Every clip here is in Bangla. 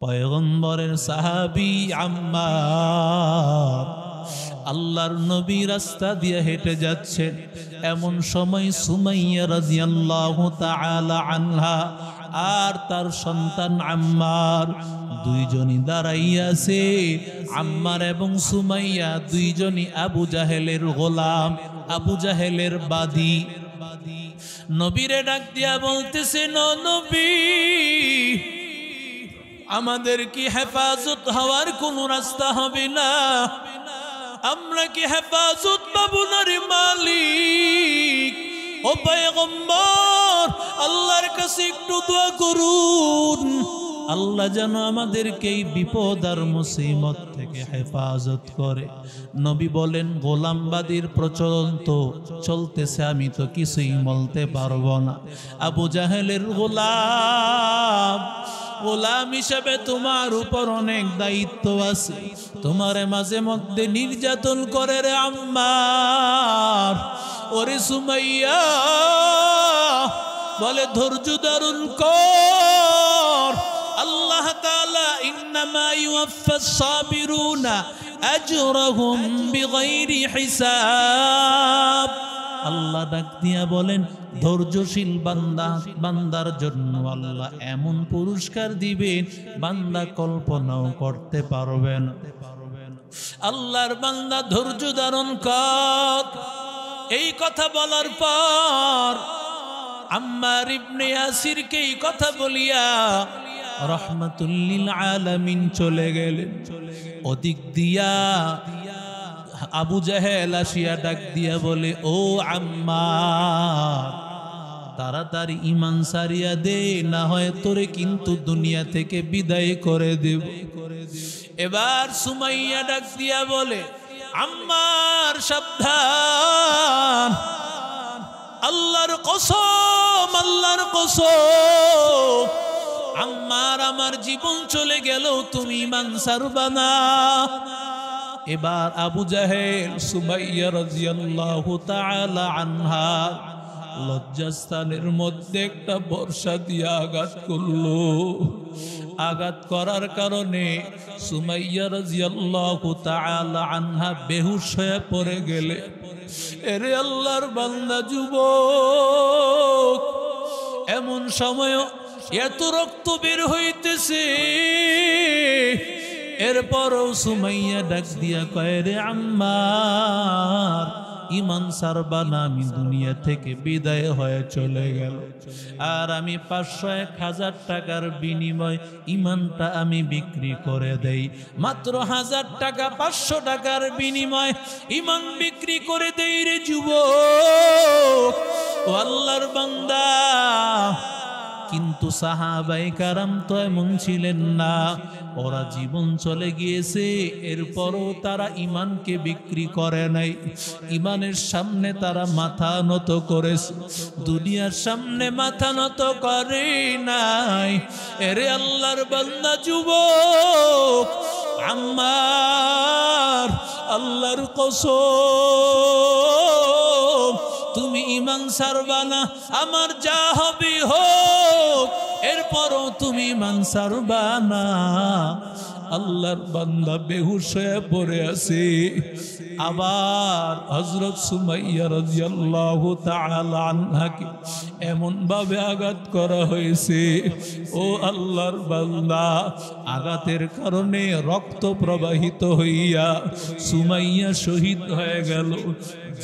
পয়গম্বরের সাহাবী আম্মার আল্লাহর নবী রাস্তা দিয়ে হেঁটে যাচ্ছেন। এমন সময় সুমাইয়া রাদিয়াল্লাহু তাআলা আনহা আর তার সন্তান আম্মার দুইজনই দাঁড়াইয়া আছে। আম্মার এবং সুমাইয়া দুইজনই আবু জাহেলের গোলাম, আবু জাহেলের বাদী। নবীরে ডাক দিয়া বলতেছে, নবী, আমাদের কি হেফাজত হওয়ার কোন রাস্তা হবে না? আমরা কি হেফাজত পাবো না রে মালিক? ও পয়গম্বর, আল্লাহর কাছে একটু দোয়া করুন, আল্লাহ যেন আমাদেরকে এই বিপদ আর মুসিবত থেকে হেফাজত করে। নবী বলেন, গোলামবাদীর প্রচলন তো চলতেছে, আমি তো কিছুই বলতে পারবো না। আবু জাহেলের গোলাম, গোলাম হিসেবে তোমার উপর অনেক দায়িত্ব আছে। তোমারে মাঝে মধ্যে নির্যাতন করে রে আম্মার। ওরে সুমাইয়া বলে, ধৈর্য ধারণ কর। আল্লাহ তাআলা ইন্নামা ইউওয়াফাস সাবিরুনা আজরাহুম বিগাইরি হিসাব। আল্লাহ ডাক দিয়া বলেন, ধৈর্যশীল বান্দার জন্য আল্লাহ এমন পুরস্কার দিবেন বান্দা কল্পনাও করতে পারবেন। আল্লাহর বান্দা ধৈর্য ধারণ কর। এই কথা বলার পর আম্মার ইবনে ইয়াসিরকে এই কথা বলিয়া রাহমাতুল লিল আলামিন চলে গেলেন। ওদিক দিয়া আবু জাহেল আসিয়া ডাক দিয়া বলে, ও আম্মার, তাড়াতাড়ি ঈমান সারিয়া দে, না হয় তোরে কিন্তু দুনিয়া থেকে বিদায় করে দেব। এবার সুমাইয়া ডাক দিয়া বলে, আম্মার সাবধান, আল্লাহর কসম, আল্লাহর কসম, আম্মার আমার জীবন চলে গেল তুমি ঈমান ছাড়বা না। এবার আবু জাহেল সুমাইয়া রাদিয়াল্লাহু তাআলা আনহা লজ্জাস্থানের মধ্যে একটা বর্ষা দিয়ে আঘাত করলো। আঘাত করার কারণে সুমাইয়া রাদিয়াল্লাহু তাআলা আনহা বেহুশ হয়ে পড়ে গেলে। এরে আল্লাহর বান্দা যুবক, এমন সময় এত রক্ত বের হইতেছে, এরপরও সুমাইয়া ডাক দিয়া কয়, রে আম্মার, ঈমান ছাড়বা না, আমি দুনিয়া থেকে বিদায় হয়ে চলে গেল। আর আমি 500-1000 টাকার বিনিময় ঈমানটা আমি বিক্রি করে দেই। মাত্র 1000 টাকা, 500 টাকার বিনিময় ঈমান বিক্রি করে দেই রে যুবক। ও আল্লাহর বান্দা, কিন্তু সাহাবায়ে কারাম তো এমন ছিলেন না। ওরা জীবন চলে গিয়েছে, এরপরও তারা ঈমানকে বিক্রি করে নাই। ঈমানের সামনে তারা মাথা নত করেছে, দুনিয়ার সামনে মাথা নত করে নাই। এরে আল্লাহর বান্দা যুবক, আম্মার, আল্লাহর কসম, তুমি ঈমান ছাড়বা না, আমার যা হবে হোক, এরপরও তুমি ঈমান ছাড়বা না। আল্লাহর বান্দা বেহুশ হয়ে পড়ে আছে। আবার হযরত সুমাইয়া রাদিয়াল্লাহু তাআলা আনহাকে এমন ভাবে আঘাত করা হয়েছে, ও আল্লাহর বান্দা, আঘাতের কারণে রক্ত প্রবাহিত হইয়া সুমাইয়া শহীদ হয়ে গেল।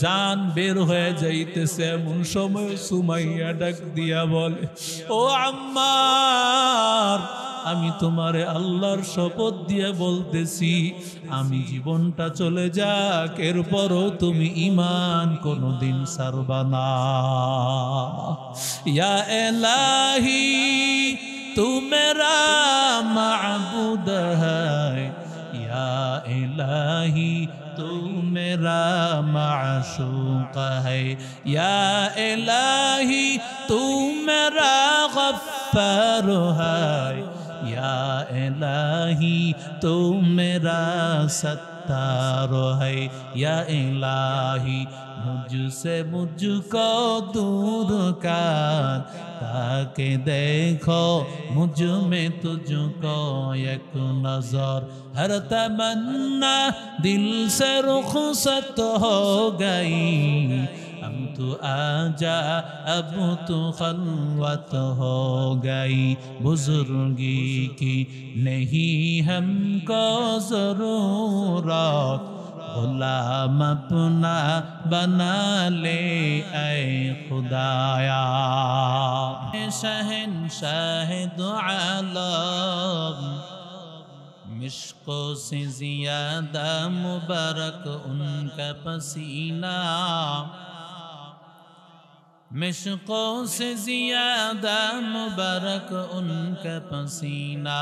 জান বের হয়ে যাইতেছে, এমন সময় সুমাইয়া ডাক দিয়া বলে, ও আম্মার, আমি তোমারে আল্লাহর শপথ দিয়ে বলতেছি, আমি জীবনটা চলে যাক, এরপরও তুমি ঈমান কোনদিন ছাড়বা না। ইয়া ইলাহি তু মেরা মাবুদ হ্যায়, ইয়া ইলাহি तू मेरा माशूक है, या इलाही तू मेरा गफ्फार है, या इलाही तू मेरा सत्तार सत्तार है या इलाही मुझसे मुझको दूर कर ताकि देखो मुझ में तुझको एक नजर हर तमन्ना दिल से रुखसत हो गई हम तो आजा अब तो खलवत हो गई बुजुर्गी की नहीं हमको जरूरत गुलाम अपना बना ले ऐ खुदाया शहंशाह दो आलम मिश्कों से ज़ियादा मुबारक उनका पसीना मिश्कों से ज़ियादा मुबारक उनका पसीना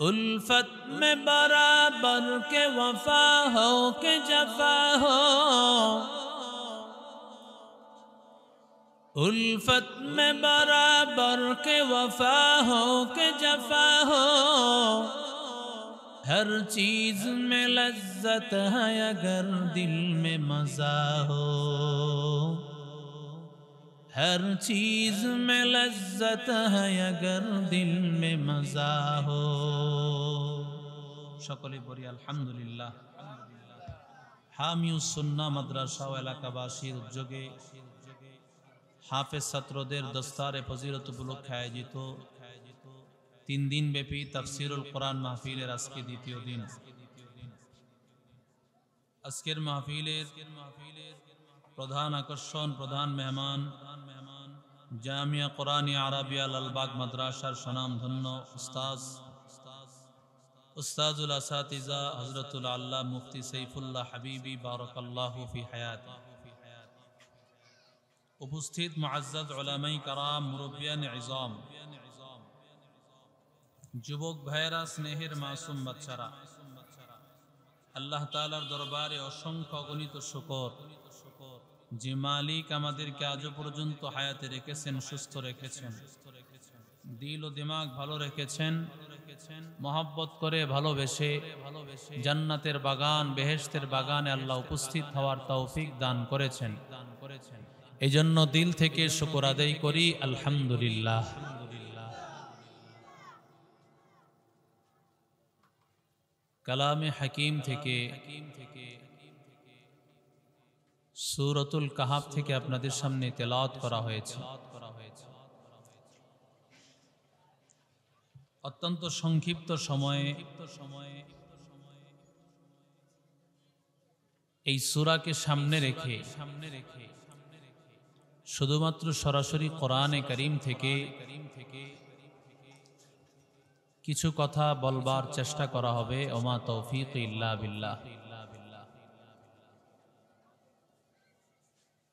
उल्फत में बराबर के वफा हो के जफा हो उल्फत में बराबर के वफा हो के जफा हो हर चीज में लज्जत है अगर दिल में मजा हो हर चीज में लज्जत है अगर दिल में मजा हो सकले बोली अल्हम्दुलिल्लाह हामिउस सुन्नाह माद्रासा ও এলাকাবাসীর উদ্যোগে হাফেজ ছাত্রদের দস্তারে ফজিলত উপলক্ষে আয়োজিত 3 দিন ব্যাপী তাফসীরুল কোরআন মাহফিলের আজকে দ্বিতীয় দিন আজকের মাহফিলের প্রধান আকর্ষণ প্রধান মেহমান জামিয়া কোরআনিয়া আরাবিয়া লালবাগ মাদ্রাসার স্বনামধন্য উস্তাজুল আসাতিজা হযরতুল আল্লাহ মুফতি সাইফুল্লাহ হাবিবি বারাকাল্লাহু ফি হায়াতি उपस्थित मुअज़्ज़ज़ उलमाए कराम मुरब्बियान इज़ाम যুবক ভাইরা স্নেহের মাসুম বাচ্চারা আল্লাহ তাআলার দরবারে অসংখ্য অগণিত শুকর যে মালিক আমাদেরকে আজ পর্যন্ত হায়াতে রেখেছেন সুস্থ রেখেছেন দিল ও দিমাগ ভালো রেখেছেন মহব্বত করে ভালোবেসে জান্নাতের বাগান বেহেশতের বাগানে আল্লাহ উপস্থিত হওয়ার তৌফিক দান করেছেন এজন্য দিল থেকে শুকর আদায় করি আলহামদুলিল্লাহ কালামে হাকিম থেকে সূরাতুল কাহাফ থেকে আপনাদের সামনে তেলাওয়াত করা হয়েছে অত্যন্ত সংক্ষিপ্ত সময়ে এই সূরাকে সামনে রেখে শুধুমাত্র সরাসরি কোরআনে কারীম থেকে কিছু কথা বলবার চেষ্টা করা হবে ওমা তৌফিক ইল্লা বিল্লাহ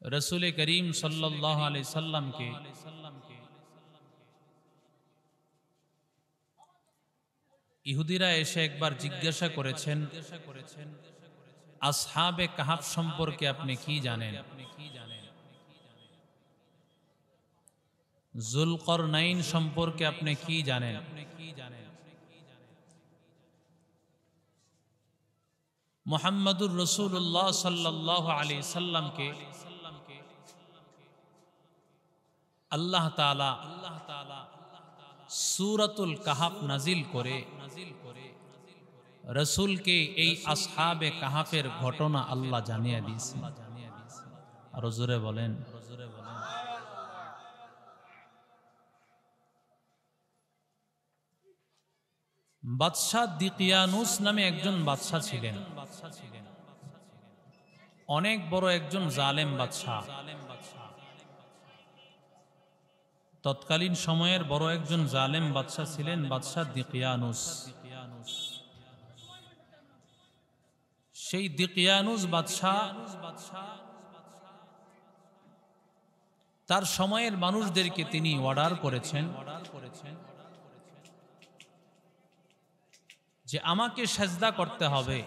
রাসূল করিম সাল্লাল্লাহু আলাইহি সাল্লামকে ইহুদিরা এসে একবার জিজ্ঞাসা করেছেন আসহাবে কাহাফ সম্পর্কে আপনি কি জানেন যুলকরনাইন সম্পর্কে আপনি কি জানেন মুহাম্মদুর রাসূলুল্লাহ সাল্লাল্লাহু আলাইহি সাল্লামকে আল্লাহ তাআলা সূরাতুল কাহাফ নাজিল করে রাসূলকে এই আসহাবে কাহাফের ঘটনা আল্লাহ জানিয়ে দিয়েছেন আর জোরে বলেন বাদশাহ দিকিয়ানুস নামে একজন বাদশাহ ছিলেন অনেক বড় একজন জালেম বাদশাহ তৎকালীন সময়ের বড় একজন জালেম বাদশাহ ছিলেন বাদশাহ দিকিয়ানুস সেই দিকিয়ানুস বাদশাহ তার সময়ের মানুষদেরকে তিনি অর্ডার করেছেন যে আমাকে সেজদা করতে হবে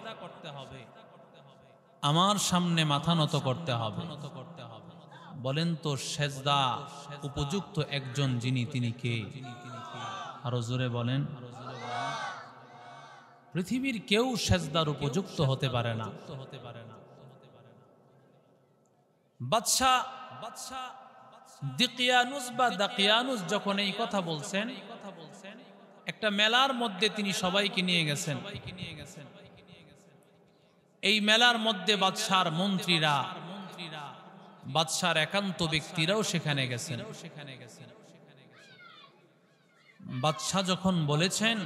আমার সামনে মাথা নত করতে হবে বলেন তো সেজদা উপযুক্ত একজন যিনি তিনি কে আরো জোরে বলেন পৃথিবীর কেউ সেজদার উপযুক্ত হতে পারে না। বাদশা দিকিয়ানুস বা দাকিয়ানুস যখন এই কথা বলছেন, একটা মেলার মধ্যে তিনি সবাইকে নিয়ে গেছেন। এই মেলার মধ্যে বাদশার মন্ত্রীরা, বাদশার একান্ত ব্যক্তিরাও সেখানে গেছেন। বাদশা যখন বলেছেন,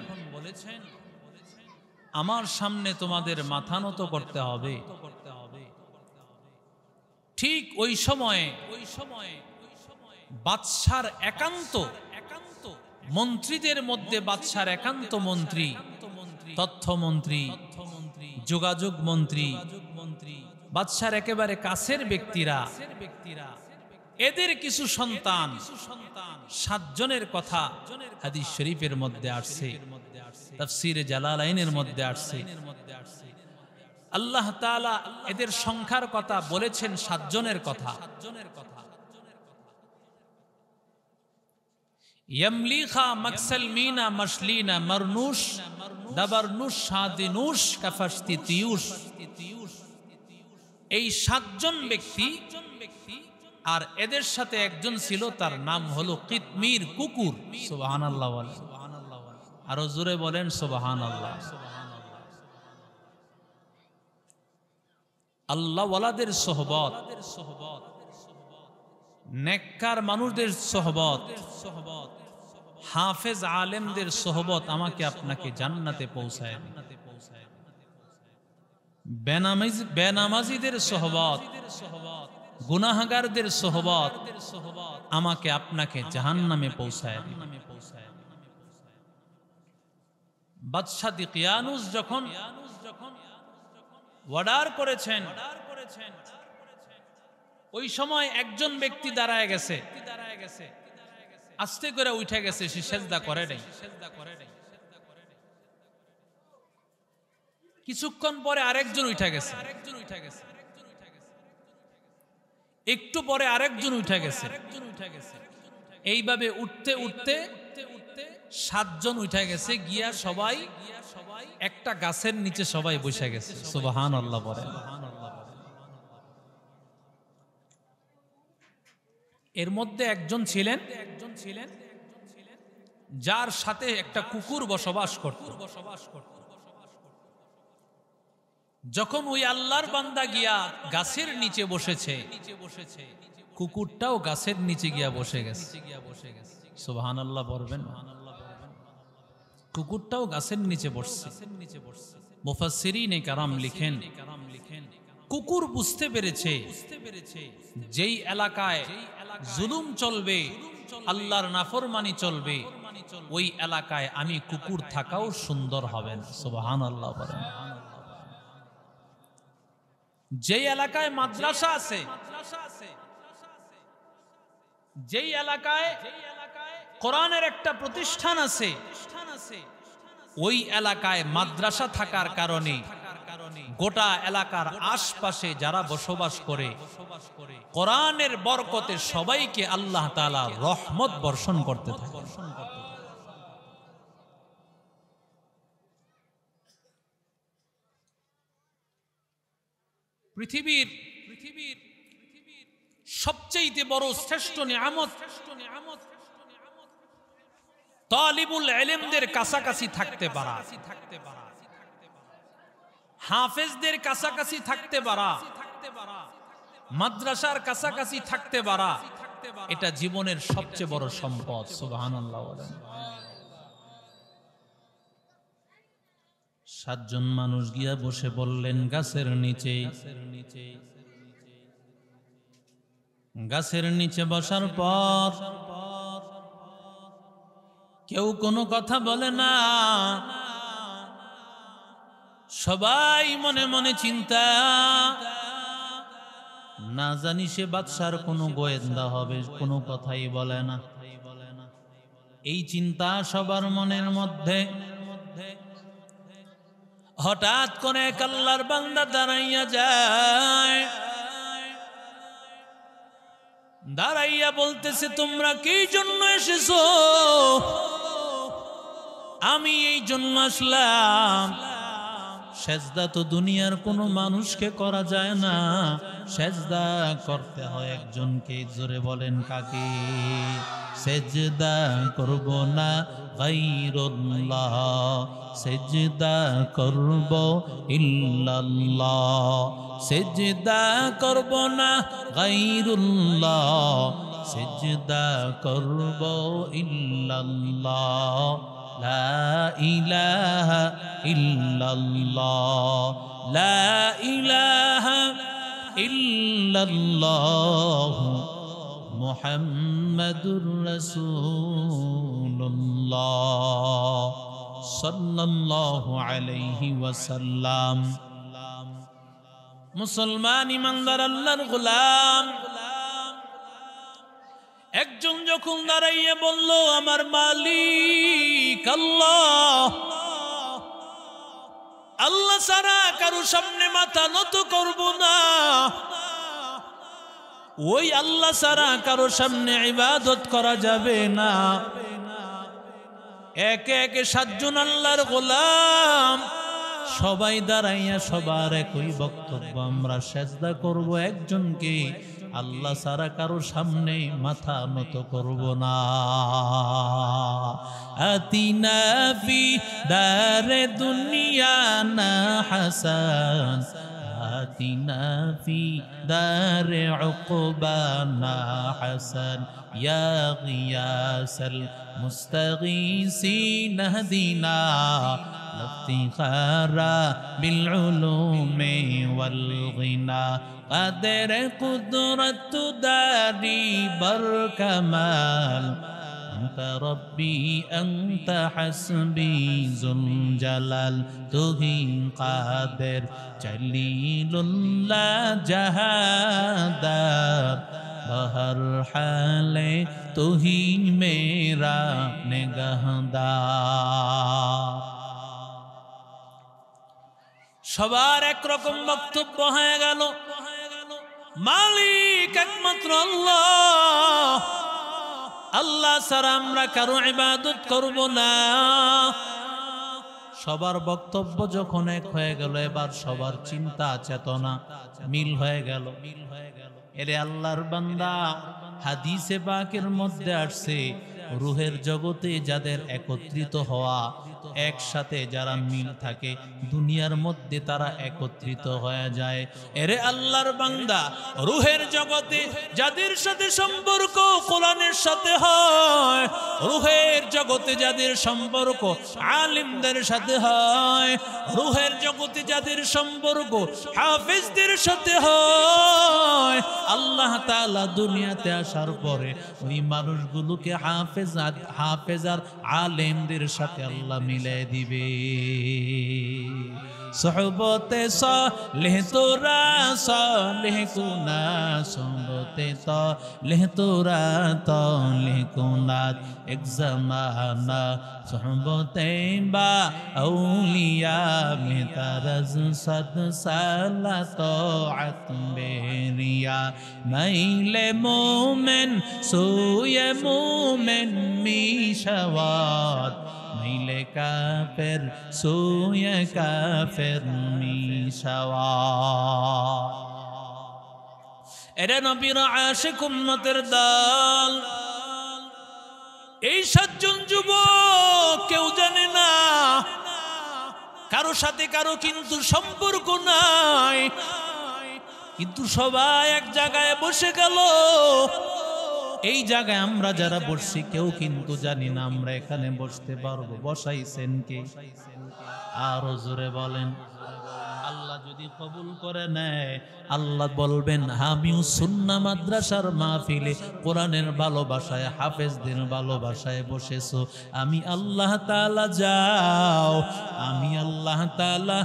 আমার সামনে তোমাদের মাথা নত করতে হবে, ঠিক ওই সময়ে বাদশার একান্ত মন্ত্রীদের মধ্যে, বাদশার একান্ত মন্ত্রী, তথ্যমন্ত্রী, যোগাযোগ মন্ত্রী, বাদশার একেবারে কাছের ব্যক্তিরা, এদের কিছু সন্তান, 7 জনের কথা হাদিস শরীফের মধ্যে আসছে, তাফসীরে জালালাইনের মধ্যে আসছে। আল্লাহ তাআলা এদের সংখ্যার কথা বলেছেন 7 জনের কথা। ইয়ামলিখা মাকসালমিনা মাসলিনা মারনুশ দাবারনুশ শাদিনুশ কাফাশতি তিয়ুশ। এই 7 জন ব্যক্তি, আর এদের সাথে একজন ছিল, তার নাম হলো কিতমির, কুকুর। সুবহানাল্লাহ বলেন, আরো জোরে বলেন সুবহানাল্লাহ। আল্লাহ ওয়ালাদের সোহবত, নেককার মানুষদের সোহবত, হাফেজ আলেমদের সোহবত আমাকে আপনাকে জান্নাতে পৌঁছায়। বেনামাজিদের সোহবত, গুনাহগারদের সোহবত আমাকে আপনাকে জাহান্নামে পৌঁছায়। বাদশা দিকিয়ানুস যখন অর্ডার করেছেন, ওই সময় একজন ব্যক্তি দাঁড়ায় গেছে, আস্তে করে উঠে গেছে, সে সেজদা করে নাই। কিছুক্ষণ পরে আরেকজন উঠে গেছে, একটু পরে আরেকজন উঠে গেছে। এইভাবে উঠতে উঠতে 7 জন উঠে গেছে, গিয়া সবাই একটা গাছের নিচে সবাই বসে গেছে। সুবহানাল্লাহ বলেন। এর মধ্যে একজন ছিলেন যার সাথে একটা কুকুর বসবাস করত। যখন ওই আল্লাহর বান্দা গিয়া গাছের নিচে বসেছে, কুকুরটাও গাছের নিচে গিয়া বসে গেছে। সুবহানাল্লাহ বলবেন। কুকুরটাও গাছের নিচে বসছে। মুফাসসিরিনে কেরাম লিখেন, কুকুর বুঝতে পেরেছে যেই এলাকায় জুলুম চলবে, আল্লাহর নাফরমানি চলবে, ওই এলাকায় আমি কুকুর থাকাও সুন্দর হবে না। সুবহানাল্লাহ বলেন। যেই এলাকায় মাদ্রাসা আছে, যেই এলাকায় কোরআনের একটা প্রতিষ্ঠান আছে, ওই এলাকায় মাদ্রাসা থাকার কারণে গোটা এলাকার আশপাশে যারা বসবাস করে, কোরআনের বরকতে সবাইকে আল্লাহ তাআলা রহমত বর্ষণ করতে থাকে। পৃথিবীর সবচেয়ে বড় শ্রেষ্ঠ নিয়ামত তালিবুল ইলমদের কাছাকাছি থাকতে পারা, হাফেজদের কাছাকাছি থাকতে পারা, মাদ্রাসার কাছাকাছি থাকতে পারা, এটা জীবনের সবচেয়ে বড় সম্পদ। সুবহানাল্লাহ বলেন। 7 জন মানুষ গিয়া বসে বললেন গাছের নিচে। গাছের নিচে বসার পর কেউ কোনো কথা বলে না, সবাই মনে মনে চিন্তা, না জানি সে বাদশার কোনো গোয়েন্দা হবে, কোনো কথাই বলে না। এই চিন্তা সবার মনের মধ্যে। হঠাৎ করে এক আল্লাহর বান্দা দাঁড়াইয়া যায়, দাঁড়াইয়া বলতেছে, তোমরা কি জন্য এসেছো? আমি এই জন্য আসলাম সেজদা তো দুনিয়ার কোনো মানুষকে করা যায় না, সেজদা করতে হয় একজনকে। জোরে বলেন কাকে? সেজদা করব না গায়রুল্লাহ, সেজদা করব ইল্লাল্লাহ। সেজদা করব না গায়রুল্লাহ, সেজদা করব ইল্লাল্লাহ। লা ইলাহা ইল্লাল্লাহ, লা ইলাহা ইল্লাল্লাহ, মুহাম্মাদুর রাসূলুল্লাহ সাল্লাল্লাহু আলাইহি ওয়াসাল্লাম। মুসলমান ইমানদার আল্লাহর গোলাম একজন যখন দাঁড়াইয়া বলল, আমার মালিক আল্লাহ, আল্লাহ ছাড়া কারো সামনে মাথা নত করব না, ওই আল্লাহ ছাড়া কারো সামনে ইবাদত করা যাবে না। একে একে 7 জন আল্লাহর গোলাম সবাই দাঁড়াইয়া সবার একই বক্তব্য, আমরা সেজদা করব একজনকে, আল্লাহ ছাড়া কারো সামনে মাথা নত করব না। আতিনা ফি দারে দুনিয়া না হাসান, আতিনা ফি দারে উকবানা হাসান, ইয়া গিয়াসাল মুস্তাগীসিন হদিনা ইফতিখারা বিল উলুমি ওয়াল গিনা। قدر قدرت داري بركمال، أنت ربي أنت حسبي ذو الجلال، تهي قادر جليل الله جهادار، بہر حال تہی میرا نگہدار। সবার একরকম বক্তব্য হয়ে গেল, মালিক একমাত্র আল্লাহ, আল্লাহ ছাড়া আমরা কারো ইবাদত করব না। সবার বক্তব্য যখন এক হয়ে গেল, এবার সবার চিন্তা চেতনা মিল হয়ে গেল। এরে আল্লাহর বান্দা, হাদিসে পাকের মধ্যে আসছে, রূহের জগতে যাদের একত্রিত হওয়া, একসাথে যারা মিল থাকে, দুনিয়ার মধ্যে তারা একত্রিত হয়ে যায়। এরে আল্লাহর বান্দা, রূহের জগতে যাদের সাথে সম্পর্ক কোরআনের সাথে হয়, রূহের জগতে যাদের সম্পর্ক আলিমদের সাথে হয়, রূহের জগতে যাদের সম্পর্ক হাফেজদের সাথে হয়, আল্লাহ তাআলা দুনিয়াতে আসার পরে ওই মানুষগুলোকে হাফেজ আর আলেমদের সাথে আল্লাহ মিলাই দিবে। সোহবতে সালেহ তোরা সালেহ কুনা, সোহবতে সালেহ তোরা সালেহ কুনা, এক জামানা সোহবতে বা আউলিয়া মে তারজ সদ সালা তাআত বেরিয়া, মাইলে মোমেন সোয়ে মোমেন মিশাওয়াত, মাইলে কাফের সোয়ে কাফের মিশাওয়াত। এরে নবীর আশিক উম্মতের দল, এই 7 জন যুবক কেউ জানে না, কারো সাথে কারো কিন্তু সম্পর্ক নাই, কিন্তু সবাই এক জায়গায় বসে গেল। এই জায়গায় আমরা যারা বসছি কেউ কিন্তু জানি না আমরা এখানে বসতে পারবো। বসাইছেন কে? আরো জোরে বলেন। আল্লাহ যদি কবুল করে নেয়, আল্লাহ বলবেন আমিও সুন্নাহ মাদ্রাসার মাহফিলে কোরআনের ভালোবাসায়, হাফেজদের ভালোবাসায় বসেছো, আমি আল্লাহ তাআলা যাও, আমি আল্লাহ তাআলা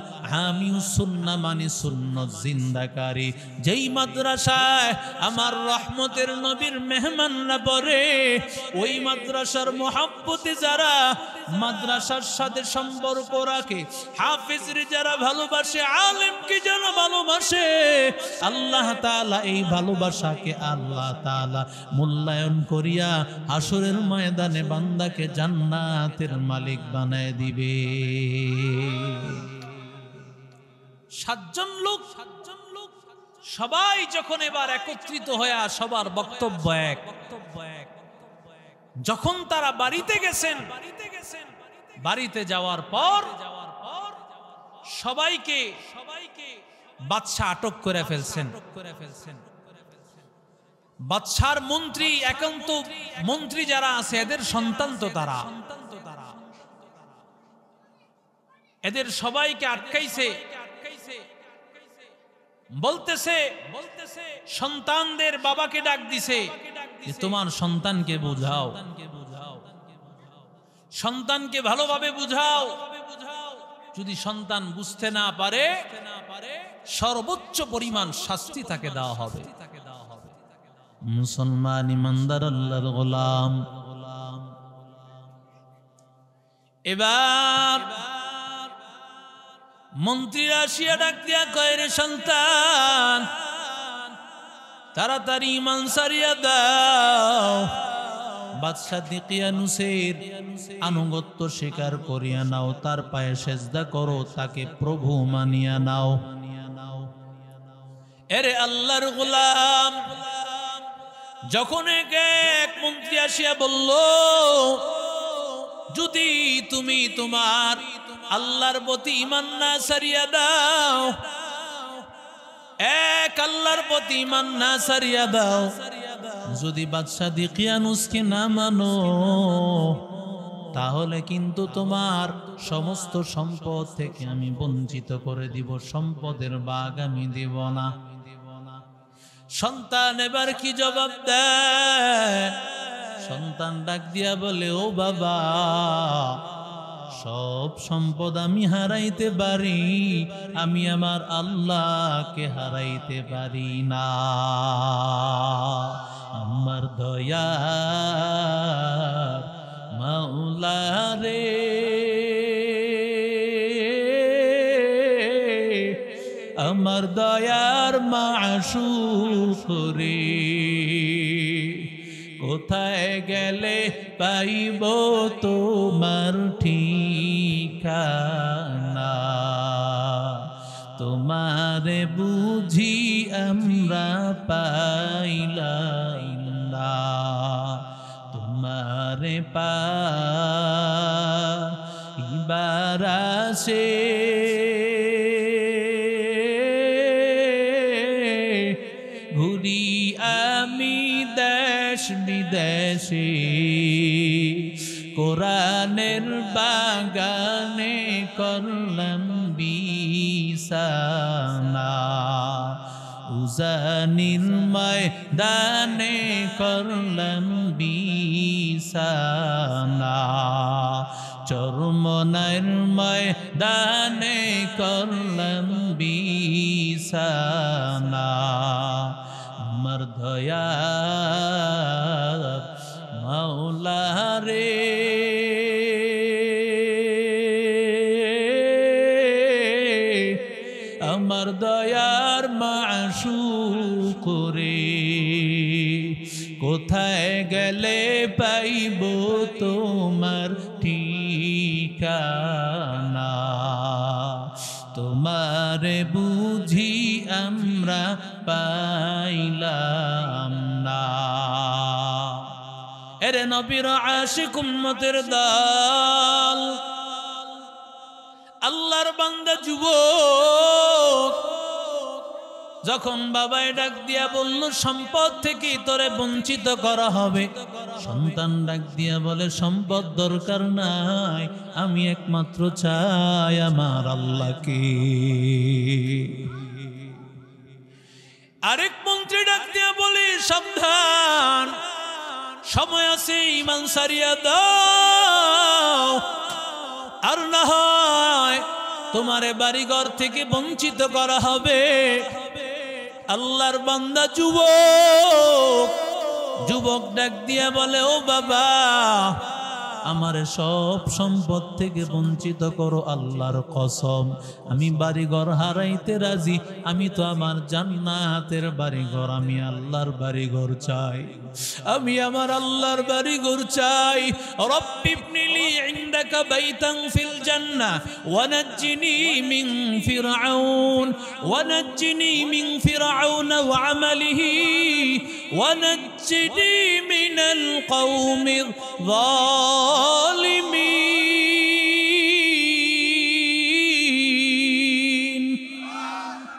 আমিও সুন্নাহ মানে সুন্নত জিন্দাকারী। যেই মাদ্রাসায় আমার রহমতের নবীর মেহমানরা পড়ে, ওই মাদ্রাসার মোহাব্বতে যারা মাদ্রাসার সাথে সম্পর্ক রাখে, হাফেজরে যারা ভালোবাসে, আলেমকে যারা ভালোবাসে, আল্লাহ তাআলা এই ভালোবাসাকে আল্লাহ তাআলা মূল্যায়ন করিয়া হাসরের ময়দানে বান্দাকে জান্নাতের মালিক বানায় দিবে। 7 জন লোক সবাই যখন এবার একত্রিত হয়ে সবার বক্তব্য এক, যখন তারা বাড়িতে গেছেন, বাড়িতে যাওয়ার পর সবাইকে বাদশা আটক করে ফেলছেন। বাদশার মন্ত্রী, একান্ত মন্ত্রী যারা আছে এদের সন্তান তো তারা, এদের সবাইকে আটকাইছে। বলতেছে সন্তানদের বাবাকে ডাক দিছে যে তোমার সন্তানকে বুঝাও, সন্তানকে ভালোভাবে বুঝাও। যদি সন্তান বুঝতে না পারে সর্বোচ্চ পরিমাণ শাস্তি তাকে দেওয়া হবে। মুসলমান ইমানদার আল্লাহর গোলাম, এবার মন্ত্রীরা আসিয়া ডাক দিয়া কয়, রে সন্তান তাড়াতাড়ি ঈমান ছাড়িয়া দাও, বাদশা দিকিয়ানুসের আনুগত্য স্বীকার করিয়া নাও, তার পায়ে সেজদা করো, তাকে প্রভু মানিয়া নাও। এরে আল্লাহর গোলাম, যখন এক মন্ত্রী আসিয়া বলল, যদি তুমি তোমার আল্লাহর প্রতি ঈমান না ছাড়িয়া দাও, এক আল্লাহর প্রতি ঈমান না ছাড়িয়া দাও, যদি বাদশা দিকিয়ানুসকে না মানো, তাহলে কিন্তু তোমার সমস্ত সম্পদ থেকে আমি বঞ্চিত করে দিব, সম্পদের ভাগ আমি দিব না। সন্তান এবার কি জবাব দেয়? সন্তান ডাক দিয়া বলে, ও বাবা, সব সম্পদ আমি হারাইতে পারি, আমি আমার আল্লাহকে হারাইতে পারি না। আমার দয়া মাওলা রে, আমার দয়ার মাশূক রে, কোথায় গেলে পাইব তোমার ঠিকানা, তোমারে বুঝি আমরা পাইলাম না, তোমারে পাইবার আশে ঘুরি আমি দেশ বিদেশে, কোরআনের বাগানে করলাম বিছানা, উজানির ময়দানে করলাম বিছানা, চরমনার ময়দানে করলাম বিছানা। আমার দয়া মাওলা রে, আমার দয়ার মাশূক রে, কোথায় গেলে পাইব তোমার ঠিকানা, তোমারে বুঝি আমরা পাইলাম না। এরে নবীর আশিক উম্মতের দল, আল্লাহর বান্দা যুবক যখন বাবাই ডাক দিয়া বলল, সম্পদ থেকে তোরে বঞ্চিত করা হবে, সন্তান ডাক দিয়া বলে, সম্পদ দরকার নাই, আমি একমাত্র চাই আমার আল্লাহকে। আরেক মন্ত্রী ডাক দিয়া বলে, সাবধান, সময় আছে, ঈমান ছাড়িয়া দাও, আর না হয় তোমারে বাড়িঘর থেকে বঞ্চিত করা হবে। আল্লাহর বান্দা যুবক ডাক দিয়া বলে, ও বাবা, আমারে সব সম্পদ থেকে বঞ্চিত করো, আল্লাহর কসম, আমি বাড়িঘর হারাইতে রাজি, আমি তো আমার জান্নাতের বাড়িঘর, আমি আল্লাহর বাড়িঘর চাই, আমি আমার আল্লাহর বাড়িঘর চাই। রব্বি ইবনিলি ইনদাকা لك بيتا في الجنة ونجني من فرعون وعمله ونجني من القوم الظالمين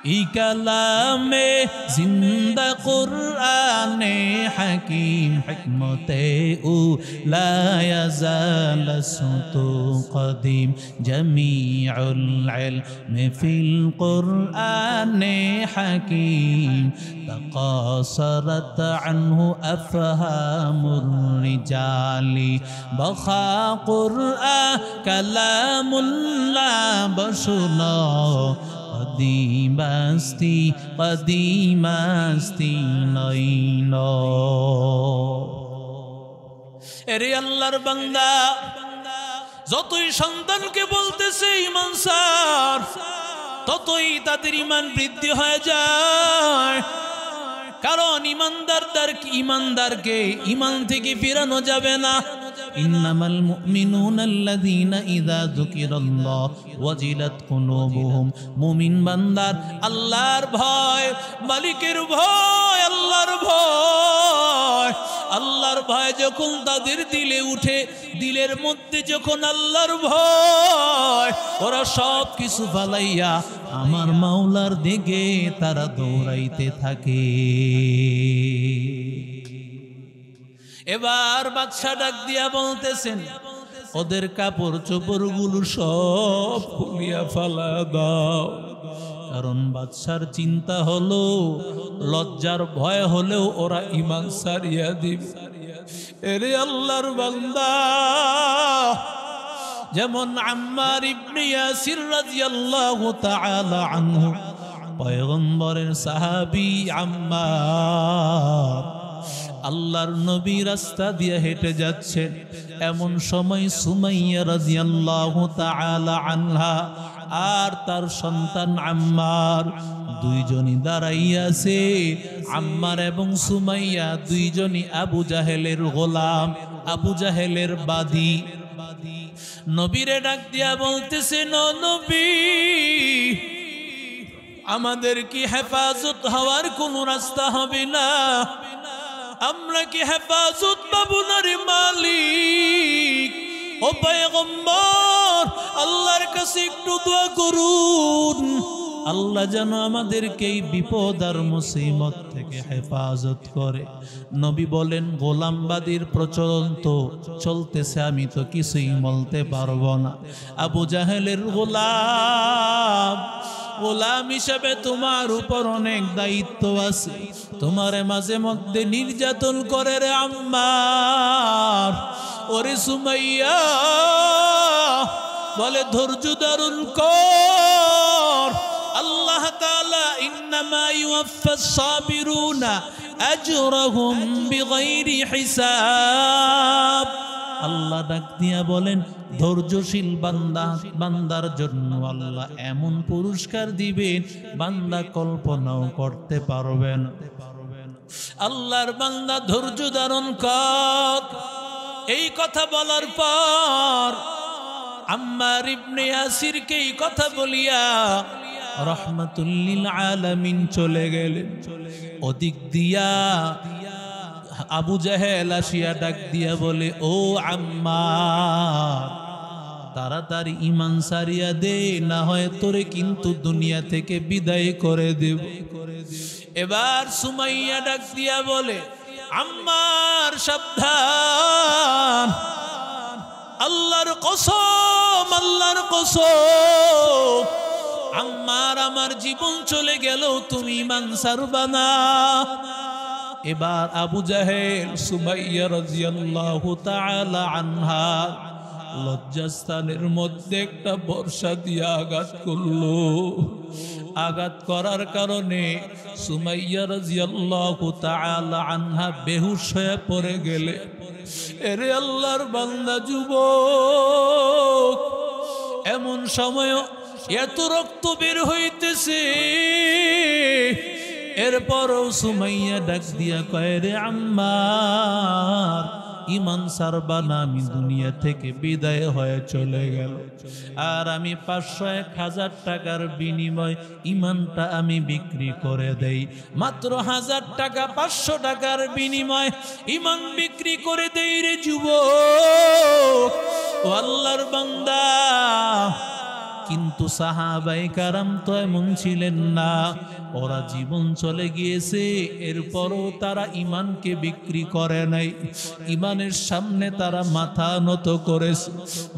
ای کلام زندہ قرآن حکیم حکمت او لا یزال صوت قدیم جمیع العلم فی القرآن حکیم تقاصرت عنه افہام الرجال بخا قرآن کلام اللہ بسنا قدیم استی نائنا এরে আল্লাহর বান্দা যতই সন্তানকে বলতেছে ঈমান সার ততই তাদের ঈমান বৃদ্ধি হয়ে যায় কারণ ঈমানদারকে ঈমান থেকে ফিরানো যাবে না ইন্নামাল মুমিনুনা আল্লাযীনা ইযা যুকিরাল্লাহ ওয়াজিলাত কুলুবুহুম মুমিন বান্দার আল্লাহর ভয় মালিকের ভয় আল্লাহর ভয় যখন তাদের দিলে উঠে দিলের মধ্যে যখন আল্লাহর ভয় ওরা সব কিছু ফালাইয়া আমার মাওলার দিকে তারা দৌড়াইতে থাকে এবার বাদশা ডাক দিয়া বলতেছেন ওদের কাপড় চোপড়গুলো সব খুলিয়া ফালা দাও কারণ বাদশার চিন্তা হলো লজ্জার ভয় হলেও ওরা ঈমান ছাড়িয়া দিবে এরে আল্লাহর বান্দা যেমন আম্মার ইবনে ইয়াসির রাদিয়াল্লাহু তাআলা আনহু পয়গম্বরের সাহাবী আম্মার আল্লাহর নবী রাস্তা দিয়ে হেঁটে যাচ্ছেন এমন সময় সুমাইয়া রাদিয়াল্লাহু তাআলা আনহা আর তার সন্তান আম্মার দুইজনই দাঁড়াইয়া আছে আম্মার এবং সুমাইয়া দুইজনই আবু জাহেলের গোলাম আবু জাহেলের বাদী নবীরে ডাক দিয়া বলতেছে নবী আমাদের কি হেফাজত হওয়ার কোন রাস্তা হবে না আমরা কি হেফাজত পাবো না রে মালিক ও পয়গম্বর আল্লাহর কাছে একটু দোয়া করুন আল্লাহ যেন আমাদেরকে এই বিপদ আর মুসিবত থেকে হেফাজত করে নবী বলেন গোলামবাদীর প্রচলন তো চলতেছে আমি তো কিছুই বলতে পারবো না আবু জাহেলের গোলাম হিসাবে তোমার উপর অনেক দায়িত্ব আছে তোমারে মাঝে মধ্যে নির্যাতন করে রে আম্মার ওরে সুমাইয়া বলে ধৈর্য ধারণ কর আল্লাহ তাআলা ইন্নামা ইউওয়াফাস সাবিরুনা আজরাহুম বিগাইরি হিসাব আল্লাহ ডাক দিয়া বলেন ধৈর্যশীল বান্দার জন্য আল্লাহ এমন পুরস্কার দিবেন বান্দা কল্পনাও করতে পারবেন আল্লাহর বান্দা ধৈর্য ধারণ কর এই কথা বলার পর আম্মার ইবনে ইয়াসিরকে এই কথা বলিয়া রাহমাতুল লিল আলামিন চলে গেলেন ওদিক দিয়া আবু জাহেল আসিয়া ডাক দিয়া বলে ও আম্মার তাড়াতাড়ি ঈমান ছাড়িয়া দে না হয় তোরে কিন্তু দুনিয়া থেকে বিদায় করে দেব এবার সুমাইয়া ডাক দিয়া বলে আম্মার সাবধান আল্লাহর কসম আম্মার আমার জীবন চলে গেল তুমি ঈমান ছাড়বা না এবার আবু জাহেল সুমাইয়া রাদিয়াল্লাহু তাআলা আনহা লজ্জাস্থানের মধ্যে একটা বর্ষা দিয়ে আঘাত করলো আঘাত করার কারণে সুমাইয়া রাদিয়াল্লাহু তাআলা আনহা বেহুশ হয়ে পড়ে গেলে এরে আল্লাহর বান্দা যুবক এমন সময় এত রক্ত বের হইতেছে এরপরও সুমাইয়া ডাক দিয়া কয় রে আম্মার ইমান সারবা না, আমি দুনিয়া থেকে বিদায় হয়ে চলে গেল। আর আমি 500-1000 টাকার বিনিময় ইমানটা আমি বিক্রি করে দেই। মাত্র 1000 টাকা 500 টাকার বিনিময় ইমান বিক্রি করে দেই রে যুবক, ও আল্লাহর বান্দা। কিন্তু সাহাবায়ে কারাম তো এমন ছিলেন না, ওরা জীবন চলে গিয়েছে, এরপরও তারা ইমানকে বিক্রি করে নাই। ইমানের সামনে তারা মাথা নত করেছে,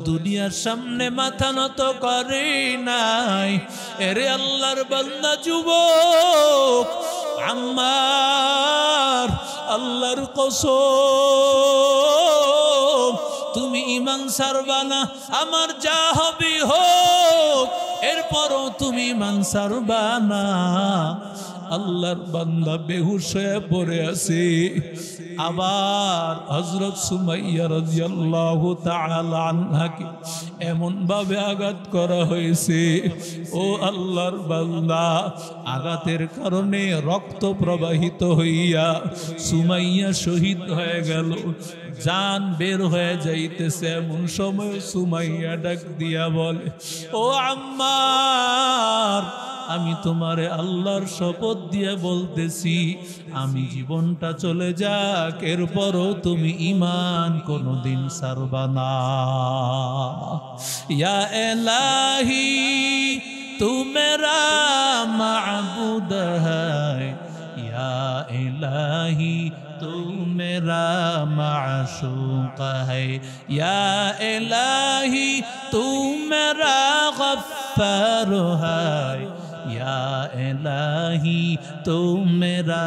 দুনিয়ার সামনে মাথা নত করে নাই। এরে আল্লাহর বান্দা যুবক, আম্মার আল্লাহর কসম, তুমি ইমান ছাড়বা না, আমার যা হবে হোক, এরপরও তুমি ইমান ছাড়বা না। আল্লাহর বান্দা বেহুশ হয়ে পড়ে আছে। আবার হযরত সুমাইয়া রাদিয়াল্লাহু তাআলা আনহাকে এমন ভাবে আঘাত করা হয়েছে, ও আল্লাহর বান্দা, আঘাতের কারণে রক্ত প্রবাহিত হইয়া সুমাইয়া শহীদ হয়ে গেল, জান বের হয়ে যাইতেছে। এমন সময় সুমাইয়া ডাক দিয়া বলে, ও আম্মার, আমি তোমারে আল্লাহর শপথ দিয়ে বলতেছি, আমি জীবনটা চলে যাক, এরপরও তুমি ঈমান কোনদিন ছাড়বা না। ইয়া ইলাহি তু মেরা মাবুদ হ্যায়, ইয়া ইলাহি तू मेरा माशूक है, या इलाही तू मेरा गफ्फार है, या इलाही तू मेरा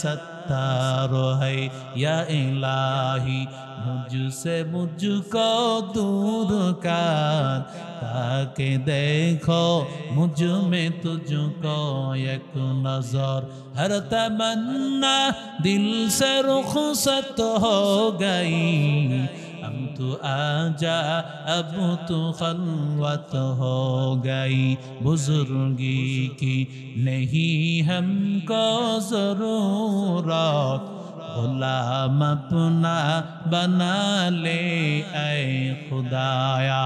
सत्तार है, या इलाही मुझसे मुझको दूर कर, ताकि देखो मुझ में तुझको एक नजर, हर तमन्ना दिल से रुखसत हो गई, हम तो आजा अब तो खलवत हो गई, बुजुर्गी की नहीं हमको जरूरत, गुलाम अपना बना ले ऐ खुदाया।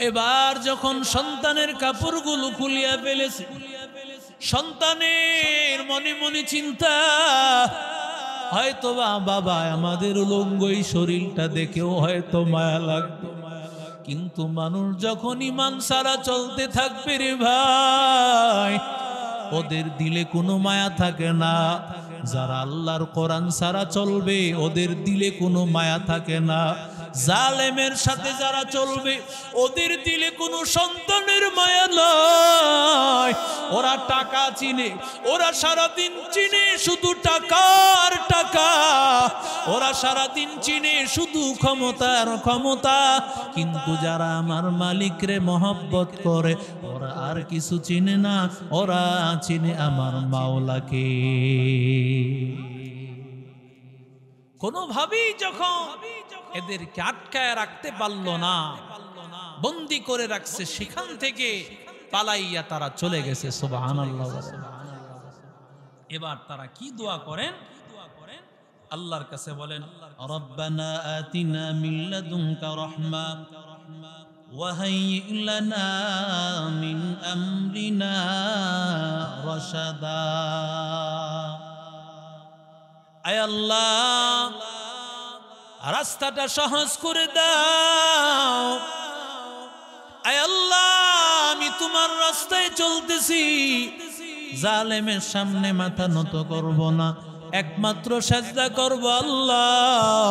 এবার যখন সন্তানের কাপড়গুলো খুলিয়া ফেলেছে, সন্তানের মনে মনে চিন্তা, হয়তো বাবা আমাদের উলঙ্গই শরীরটা দেখেও হয়তো মায়া লাগবে। কিন্তু মানুষ যখন ঈমান ছাড়া চলতে থাকবে রে ভাই, ওদের দিলে কোনো মায়া থাকে না। যারা আল্লাহর কোরআন ছাড়া চলবে, ওদের দিলে কোনো মায়া থাকে না। জালেমের সাথে যারা চলবে, ওদের দিলে কোনো সন্তানের মায়া নয়। ওরা টাকা চিনে, ওরা সারাদিন চিনে শুধু টাকার টাকা, ওরা সারাদিন চিনে শুধু ক্ষমতার ক্ষমতা। কিন্তু যারা আমার মালিকরে মহব্বত করে, ওরা আর কিছু চিনে না, ওরা চিনে আমার মাওলাকে। কোনোভাবেই যখন এদেরকে আটকায় রাখতে পারল না, বন্দী করে রাখছে, সেখান থেকে পালাইয়া তারা চলে গেছে। সুবহানাল্লাহ। এবার তারা কি দোয়া করেন? আল্লাহর কাছে বলেন, রব্বানা আতিনা মিন লাদুনকা রাহমা ওয়া হাইয়্ লানা মিন আমরিনা রাশাদা। আয় আল্লাহ, রাস্তাটা সহজ করে দাও। আয় আল্লাহ, আমি তোমার রাস্তায় চলতেছি, জালেমের সামনে মাথা নত করব না, একমাত্র সাজদা করব আল্লাহ,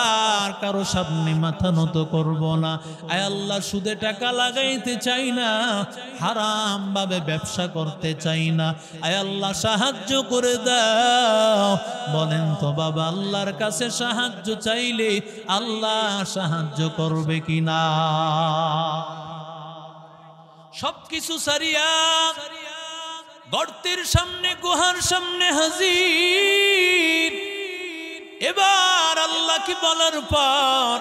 আর কারো সামনে মাথা নত করব না। আয় আল্লাহ, সুদে টাকা লাগাইতে চাই না, হারাম ভাবে ব্যবসা করতে চাই না। আয় আল্লাহ, সাহায্য করে দাও। বলেন তো বাবা, আল্লাহর কাছে সাহায্য চাইলে আল্লাহ সাহায্য করবে কিনা? সবকিছু সারিয়া গর্তের সামনে, গুহার সামনে হাজির। এবার আল্লাহকে বলার পর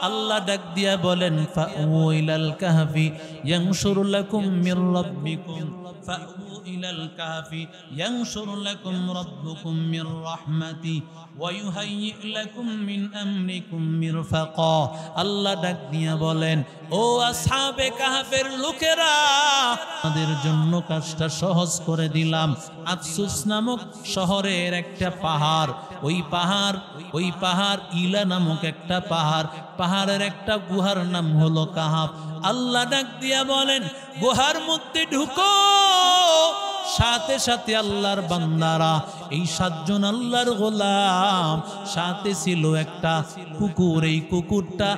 আল্লাহ ডাক দিয়া বলেন ফাউ ইলাল কাহফি ইয়ানশুর লাকুম মির রাব্বিকুম ফাউ ইলাল কাহফি ইয়ানশুর লাকুম রাব্বুকুম মির রাহমাতি ওয়া ইউহাইয়ি লাকুম মিন আমরিকুম মিরফাকা। আল্লাহ ডাক দিয়া বলেন ও আসহাবে কাহফের লোকেরা, আমাদের জন্য কাজটা সহজ করে দিলাম। আফসুস নামক শহরের একটা পাহাড়, ওই পাহাড় ইলা নামক একটা পাহাড়, পাহাড়ের একটা গুহার নাম হলো কাহাফ। আল্লাহ ডাক দিয়া বলেন গুহার মধ্যে ঢুকো। সাথে সাথে আল্লাহর বান্দারা, এই 7 জন আল্লাহর গোলাম, সাথে ছিল একটা কুকুর। এই কুকুরটা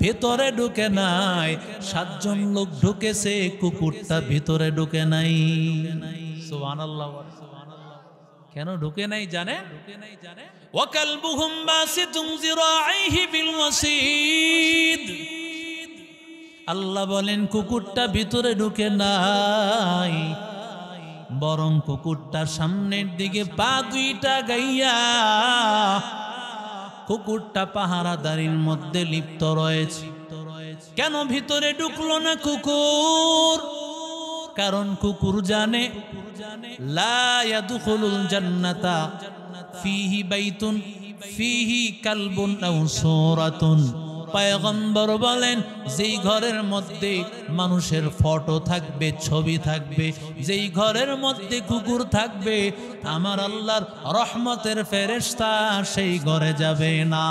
ভেতরে ঢুকে নাই, 7 জন লোক ঢুকেছে, কুকুরটা ভেতরে ঢুকে নাই। সুবহানাল্লাহ। কেন ঢুকে নাই জানে? ওয়া কালবুহুম বাসিতুন যিরাইহি বিল ওয়াসিদ। আল্লাহ বলেন কুকুরটা ভিতরে ঢুকে নাই, বরং কুকুরটা সামনের দিকে পা 2টা গাইয়া কুকুরটা পাহারাদারির মধ্যে লিপ্ত রয়েছে। কেন ভিতরে ঢুকলো না কুকুর? কারণ কুকুর জানে লা ইয়াদখুলুল জান্নাতা ফিহি বাইতুন ফিহি কালবুন আও সূরাতুন। পয়গম্বর বলেন যেই ঘরের মধ্যে মানুষের ফটো থাকবে, ছবি থাকবে, যেই ঘরের মধ্যে কুকুর থাকবে, আমার আল্লাহর রহমতের ফেরেশতা সেই ঘরে যাবে না।